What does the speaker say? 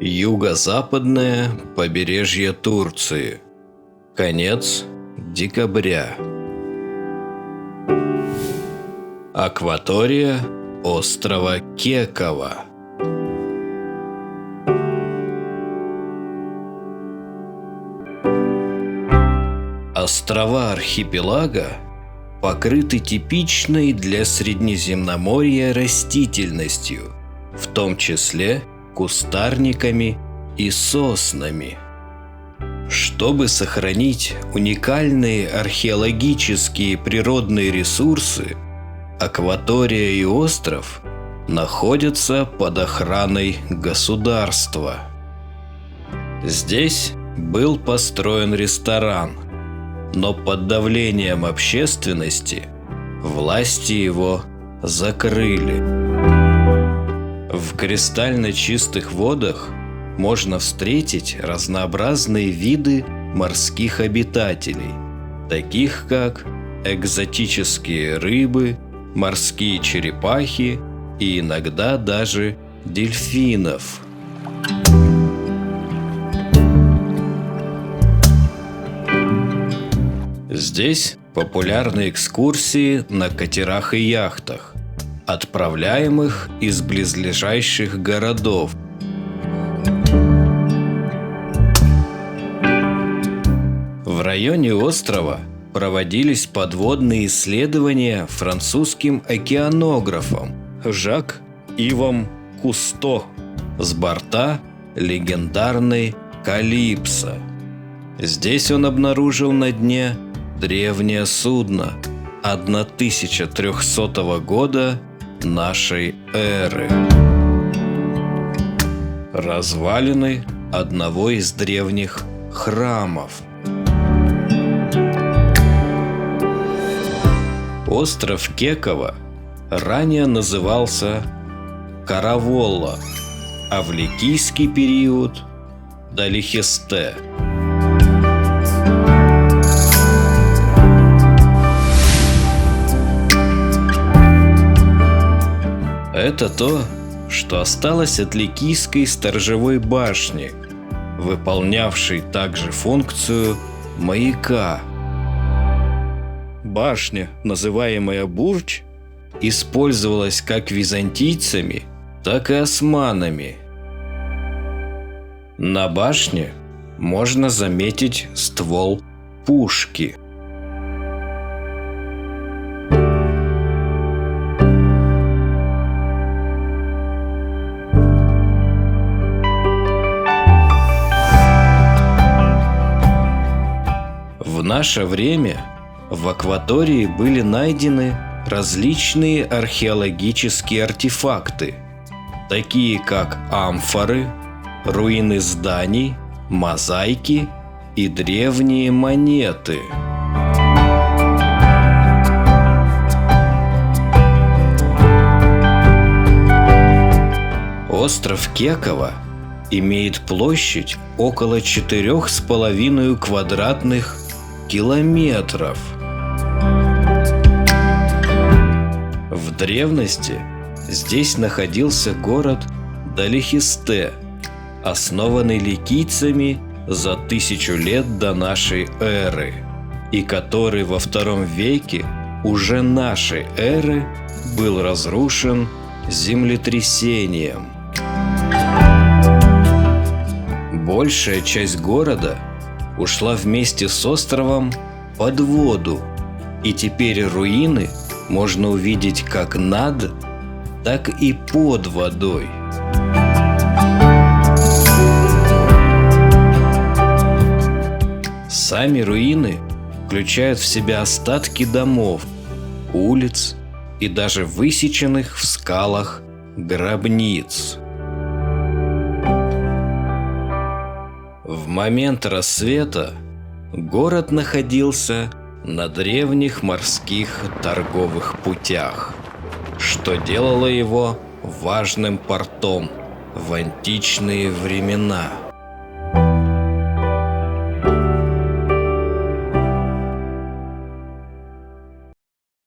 Юго-западное побережье Турции. Конец декабря. Акватория острова Кекова. Острова архипелага покрыты типичной для Средиземноморья растительностью, в том числе кустарниками и соснами. Чтобы сохранить уникальные археологические природные ресурсы, акватория и остров находятся под охраной государства. Здесь был построен ресторан, но под давлением общественности власти его закрыли. В кристально чистых водах можно встретить разнообразные виды морских обитателей, таких как экзотические рыбы, морские черепахи и иногда даже дельфинов. Здесь популярны экскурсии на катерах и яхтах, отправляемых из близлежащих городов. В районе острова проводились подводные исследования французским океанографом Жак-Ивом Кусто с борта легендарной «Калипсо». Здесь он обнаружил на дне древнее судно 1300 года нашей эры. Развалины одного из древних храмов. Остров Кекова ранее назывался Караволла, а в ликийский период – Далихесте. Это то, что осталось от ликийской сторожевой башни, выполнявшей также функцию маяка. Башня, называемая Бурдж, использовалась как византийцами, так и османами. На башне можно заметить ствол пушки. В наше время в акватории были найдены различные археологические артефакты, такие как амфоры, руины зданий, мозаики и древние монеты. Остров Кекова имеет площадь около 4,5 квадратных километров. В древности здесь находился город Далихесте, основанный ликийцами за 1000 лет до нашей эры, и который во II веке уже нашей эры был разрушен землетрясением. Большая часть города ушла вместе с островом под воду, и теперь руины можно увидеть как над, так и под водой. Сами руины включают в себя остатки домов, улиц и даже высеченных в скалах гробниц. В момент рассвета город находился на древних морских торговых путях, что делало его важным портом в античные времена.